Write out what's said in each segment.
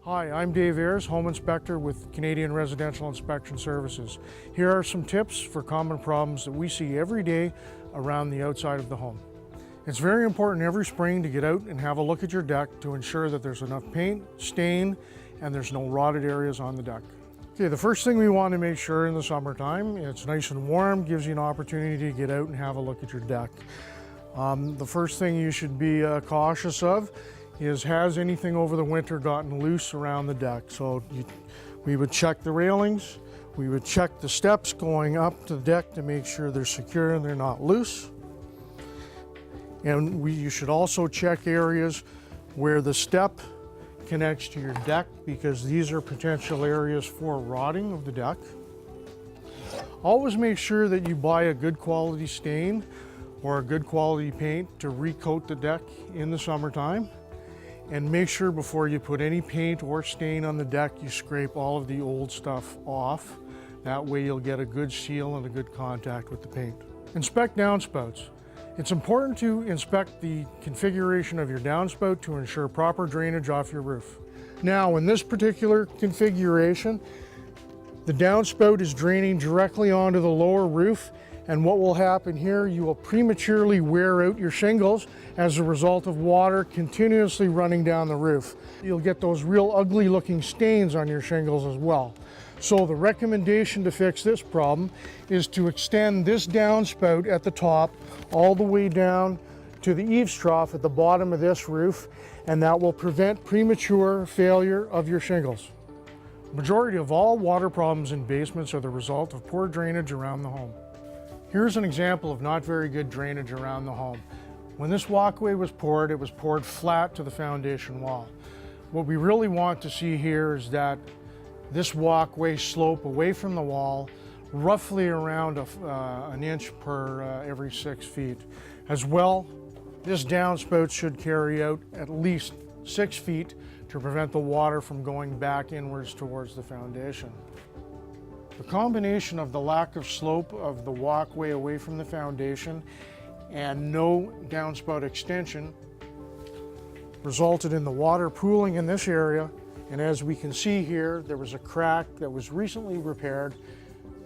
Hi, I'm Dave Ayres, Home Inspector with Canadian Residential Inspection Services. Here are some tips for common problems that we see every day around the outside of the home. It's very important every spring to get out and have a look at your deck to ensure that there's enough paint, stain, and there's no rotted areas on the deck. Okay, the first thing we want to make sure in the summertime, it's nice and warm, gives you an opportunity to get out and have a look at your deck. The first thing you should be cautious of is, has anything over the winter gotten loose around the deck? So we would check the railings, we would check the steps going up to the deck to make sure they're secure and they're not loose. And you should also check areas where the step connects to your deck, because these are potential areas for rotting of the deck. Always make sure that you buy a good quality stain or a good quality paint to recoat the deck in the summertime. And make sure before you put any paint or stain on the deck, you scrape all of the old stuff off. That way you'll get a good seal and a good contact with the paint. Inspect downspouts. It's important to inspect the configuration of your downspout to ensure proper drainage off your roof. Now, in this particular configuration, the downspout is draining directly onto the lower roof, and what will happen here, you will prematurely wear out your shingles as a result of water continuously running down the roof. You'll get those real ugly looking stains on your shingles as well. So the recommendation to fix this problem is to extend this downspout at the top all the way down to the eaves trough at the bottom of this roof, and that will prevent premature failure of your shingles. The majority of all water problems in basements are the result of poor drainage around the home. Here's an example of not very good drainage around the home. When this walkway was poured, it was poured flat to the foundation wall. What we really want to see here is that this walkway slope away from the wall, roughly around an inch per every 6 feet. As well, this downspout should carry out at least 6 feet to prevent the water from going back inwards towards the foundation. The combination of the lack of slope of the walkway away from the foundation and no downspout extension resulted in the water pooling in this area, and as we can see here, there was a crack that was recently repaired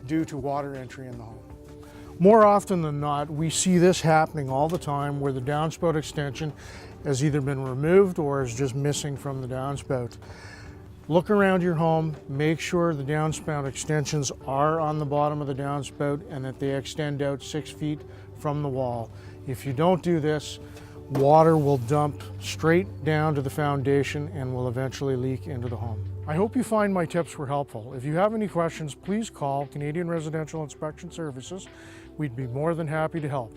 due to water entry in the home. More often than not, we see this happening all the time, where the downspout extension has either been removed or is just missing from the downspout. Look around your home, make sure the downspout extensions are on the bottom of the downspout and that they extend out 6 feet from the wall. If you don't do this, water will dump straight down to the foundation and will eventually leak into the home. I hope you find my tips were helpful. If you have any questions, please call Canadian Residential Inspection Services. We'd be more than happy to help.